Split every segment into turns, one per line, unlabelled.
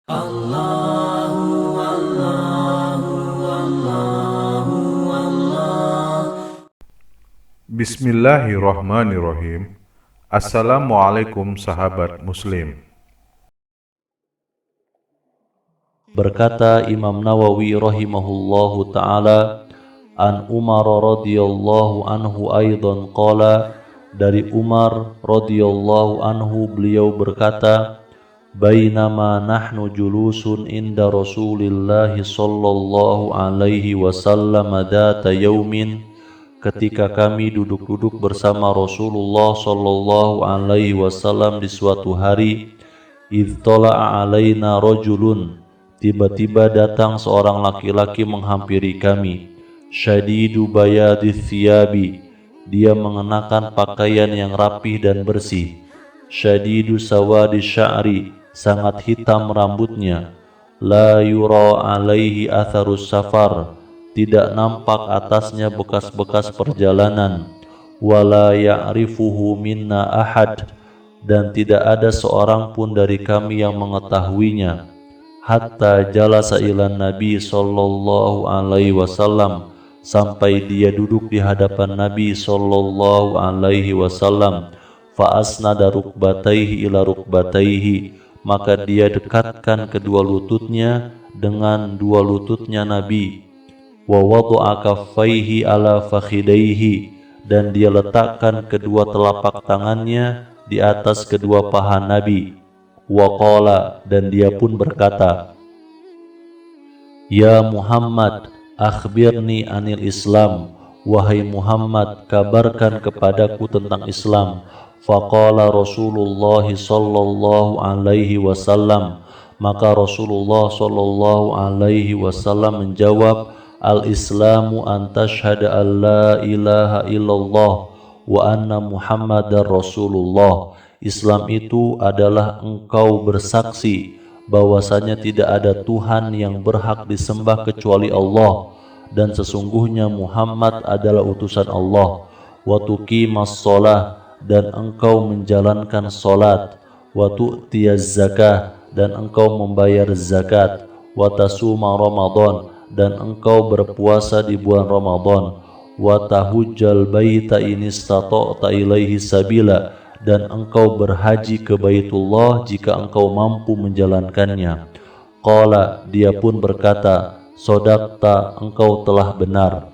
Allahu Allahu Allahu Allah.
Bismillahirrahmanirrahim. Assalamualaikum sahabat muslim.
Berkata Imam Nawawi rahimahullahu ta'ala, an Umar radhiyallahu anhu aidan qala, dari Umar radhiyallahu anhu beliau berkata, bainama nahnu julusun inda Rasulillah sallallahu alaihi wasallam dzata yaumin, ketika kami duduk-duduk bersama Rasulullah sallallahu alaihi wasallam di suatu hari, idh tala'a alaina rajulun, tiba-tiba datang seorang laki-laki menghampiri kami, syadidu bayadith thiyabi, dia mengenakan pakaian yang rapih dan bersih, syadidu sawadi sya'ri, sangat hitam rambutnya, la yura alaihi atharus safar, tidak nampak atasnya bekas-bekas perjalanan, wala ya'rifuhu minna ahad, dan tidak ada seorang pun dari kami yang mengetahuinya, hatta jalasa ilan Nabi sallallahu alaihi wasallam, sampai dia duduk di hadapan Nabi sallallahu alaihi wasallam, fa asnada rukbataihi ila rukbataihi, maka dia dekatkan kedua lututnya dengan dua lututnya Nabi, wa wada'a kaffaihi ala fakhidaihi, dan dia letakkan kedua telapak tangannya di atas kedua paha Nabi, wa qala, dan dia pun berkata, ya Muhammad, akhbirni anil Islam, wahai Muhammad, kabarkan kepadaku tentang Islam. Faqala Rasulullah sallallahu alaihi wasallam, maka Rasulullah sallallahu alaihi wasallam menjawab, al-Islamu an tashhada an la ilaha illallah wa anna Muhammadar Rasulullah. Islam itu adalah engkau bersaksi bahwasanya tidak ada Tuhan yang berhak disembah kecuali Allah, dan sesungguhnya Muhammad adalah utusan Allah. Wa tuqimas shalah, dan engkau menjalankan salat. Wa tu'tiyaz zakah, dan engkau membayar zakat. Wa tasuma Ramadan, dan engkau berpuasa di bulan Ramadan. Wa tahujjal baita in istata'ta ilaihi sabila, dan engkau berhaji ke Baitullah jika engkau mampu menjalankannya. Qala, dia pun berkata, sodaqta, engkau telah benar.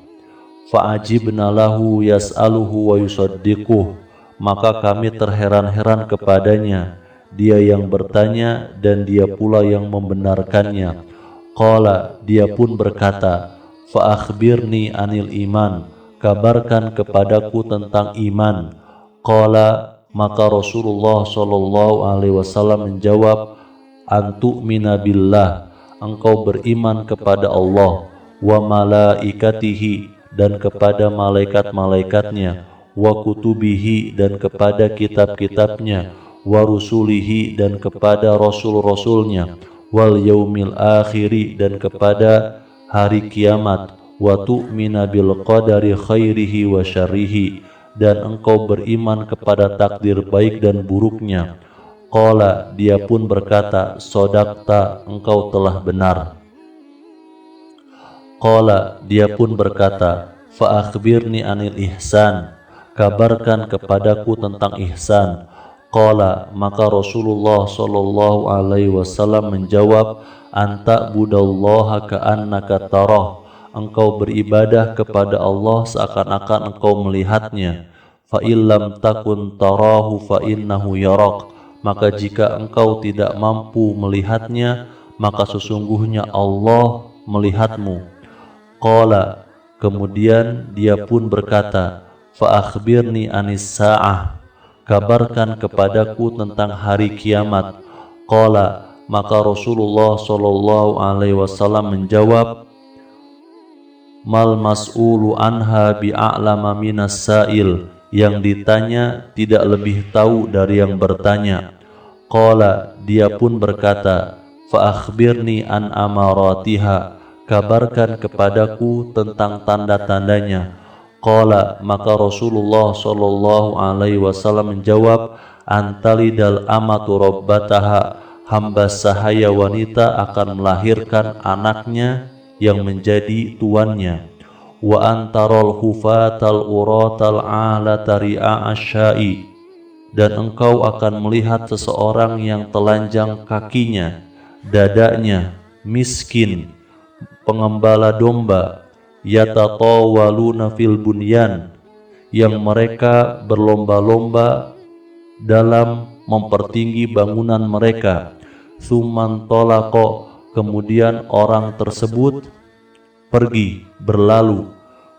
Fa'ajibna lahu yas'aluhu wa yusaddiquh, maka kami terheran-heran kepadanya, dia yang bertanya dan dia pula yang membenarkannya. Qala, dia pun berkata, fa akhbirni anil iman, kabarkan kepadaku tentang iman. Qala, maka Rasulullah sallallahu alaihi wasallam menjawab, antu'mina billah, engkau beriman kepada Allah, wa malaikatihi, dan kepada malaikat-malaikatnya, wa kutubihi, dan kepada kitab-kitabnya, wa rusulihi, dan kepada rasul-rasulnya, wal yaumil akhiri, dan kepada hari kiamat, wa tu'mina bil qadari khairihi wa syarrihi, dan engkau beriman kepada takdir baik dan buruknya. Qala, dia pun berkata, sodaqta, engkau telah benar. Qala, dia pun berkata, fa akhbirni anil ihsan, kabarkan kepadaku tentang ihsan. Qala, maka Rasulullah sallallahu alaihi wasallam menjawab, anta budallaha ka'annaka tarah, engkau beribadah kepada Allah seakan-akan engkau melihatnya. Fa illam takun tarahu fa innahu yarak, maka jika engkau tidak mampu melihatnya, maka sesungguhnya Allah melihatmu. Qala, kemudian dia pun berkata, fa akhbirni anis sa'ah, kabarkan kepadaku tentang hari kiamat. Qala, maka Rasulullah sallallahu alaihi wasallam menjawab, mal mas'ulu anha bi'a'lama minas sa'il, yang ditanya tidak lebih tahu dari yang bertanya. Qala, dia pun berkata, fa akhbirni an amaratiha, kabarkan kepadaku tentang tanda-tandanya. Qala, maka Rasulullah sallallahu alaihi wasallam menjawab, antalidal amatu rabbataha, hamba sahaya wanita akan melahirkan anaknya yang menjadi tuannya. Wa antarul hufatal uratal alata ri'a asyai, dan engkau akan melihat seseorang yang telanjang kakinya, dadanya, miskin, pengembala domba, yatatawaluna fil bunyan, yang mereka berlomba-lomba dalam mempertinggi bangunan mereka. Tsumman tolako, kemudian orang tersebut pergi, berlalu.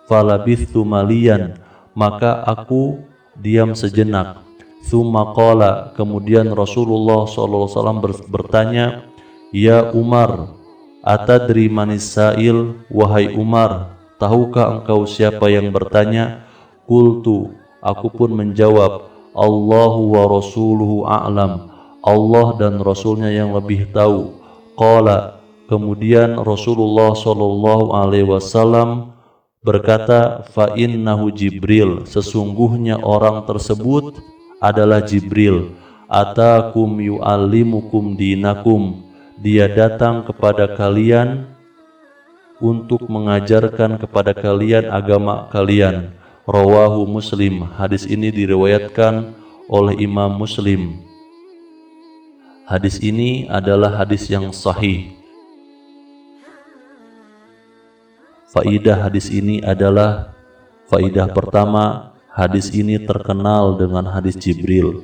Falabithtu maliyan, maka aku diam sejenak. Tsumma qala, kemudian Rasulullah SAW bertanya, ya Umar, atadri manis sa'il, wahai Umar, tahukah engkau siapa yang bertanya? Qultu, aku pun menjawab, Allahu wa rasuluhu a'lam, Allah dan Rasulnya yang lebih tahu. Qala, kemudian Rasulullah SAW berkata, fa innahu Jibril, sesungguhnya orang tersebut adalah Jibril. Atakum yu'allimukum dinakum, dia datang kepada kalian untuk mengajarkan kepada kalian agama kalian. Rawahu Muslim, hadis ini diriwayatkan oleh Imam Muslim. Hadis ini adalah hadis yang sahih. Faidah hadis ini adalah faidah pertama, hadis ini terkenal dengan hadis Jibril,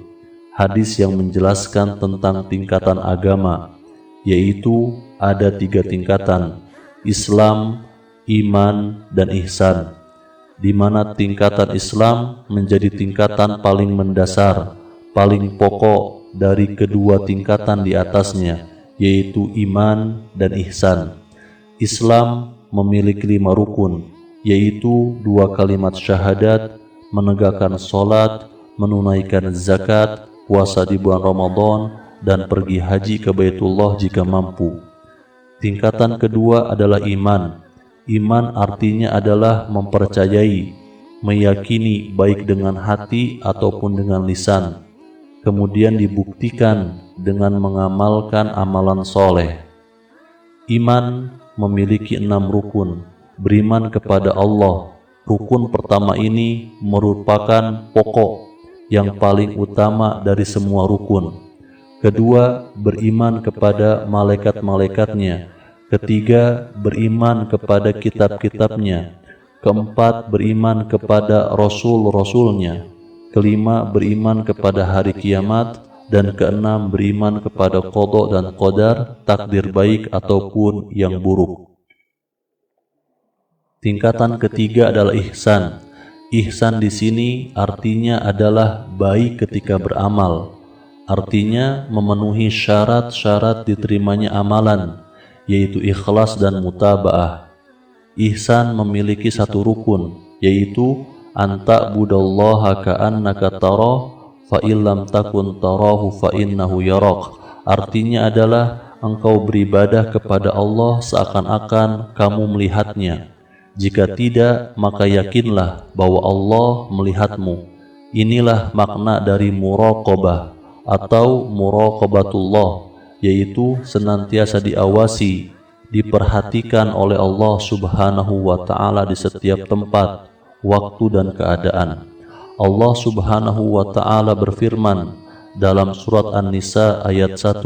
hadis yang menjelaskan tentang tingkatan agama, yaitu ada 3 tingkatan, Islam, iman, dan ihsan, di mana tingkatan Islam menjadi tingkatan paling mendasar, paling pokok dari kedua tingkatan di atasnya, yaitu iman dan ihsan. Islam memiliki 5 rukun, yaitu 2 kalimat syahadat, menegakkan sholat, menunaikan zakat, puasa di bulan Ramadan, dan pergi haji ke Baitullah jika mampu. Tingkatan kedua adalah iman. Iman artinya adalah mempercayai, meyakini baik dengan hati ataupun dengan lisan, kemudian dibuktikan dengan mengamalkan amalan soleh. Iman memiliki 6 rukun. Beriman kepada Allah, rukun pertama ini merupakan pokok yang paling utama dari semua rukun. Kedua, beriman kepada malaikat-malaikatnya. Ketiga, beriman kepada kitab-kitabnya. Keempat, beriman kepada rasul-rasulnya. Kelima, beriman kepada hari kiamat. Dan keenam, beriman kepada qada dan qadar, takdir baik ataupun yang buruk. Tingkatan ketiga adalah ihsan. Ihsan di sini artinya adalah baik ketika beramal. Artinya memenuhi syarat-syarat diterimanya amalan, yaitu ikhlas dan mutaba'ah. Ihsan memiliki 1 rukun, yaitu anta budallaha ka'annaka tarah fa illam takun tarahu fa innahu yarak. Artinya adalah engkau beribadah kepada Allah seakan-akan kamu melihatnya. Jika tidak, maka yakinlah bahwa Allah melihatmu. Inilah makna dari muraqabah atau muraqabatullah, yaitu senantiasa diawasi, diperhatikan oleh Allah Subhanahu wa ta'ala di setiap tempat, waktu dan keadaan. Allah Subhanahu wa ta'ala berfirman dalam surat An-Nisa ayat 1,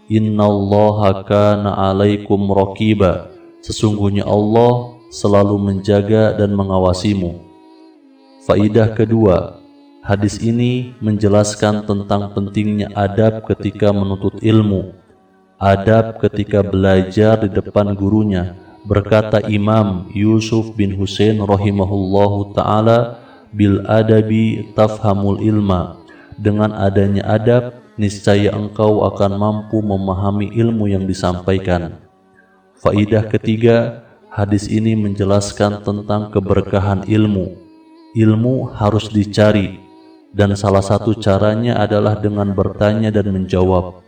Innallaha kana 'alaikum raqiba, sesungguhnya Allah selalu menjaga dan mengawasimu. Faidah kedua, hadis ini menjelaskan tentang pentingnya adab ketika menuntut ilmu, adab ketika belajar di depan gurunya. Berkata Imam Yusuf bin Husain rahimahullahu ta'ala, bil adabi tafhamul ilma, dengan adanya adab niscaya engkau akan mampu memahami ilmu yang disampaikan. Faidah ketiga, hadis ini menjelaskan tentang keberkahan ilmu. Ilmu harus dicari, dan salah satu caranya adalah dengan bertanya dan menjawab,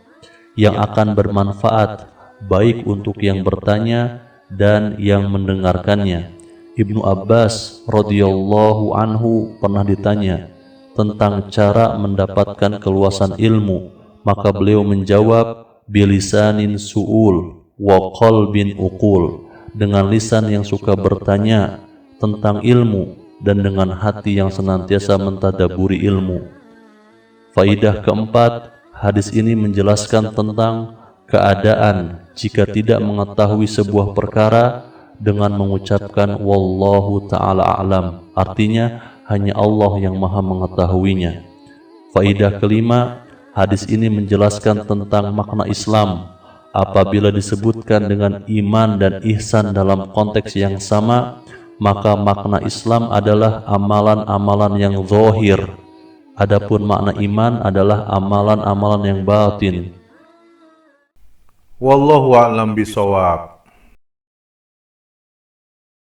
yang akan bermanfaat baik untuk yang bertanya dan yang mendengarkannya. Ibnu Abbas radhiyallahu anhu pernah ditanya tentang cara mendapatkan keluasan ilmu, maka beliau menjawab bilisanin su'ul wa qalbin uqul, dengan lisan yang suka bertanya tentang ilmu dan dengan hati yang senantiasa mentadaburi ilmu. Faidah keempat, hadis ini menjelaskan tentang keadaan jika tidak mengetahui sebuah perkara dengan mengucapkan wallahu ta'ala a'lam, artinya hanya Allah yang maha mengetahuinya. Faidah kelima, hadis ini menjelaskan tentang makna Islam. Apabila disebutkan dengan iman dan ihsan dalam konteks yang sama, maka makna Islam adalah amalan-amalan yang zahir. Adapun makna iman adalah amalan-amalan yang batin.
Wallahu a'lam bishawab.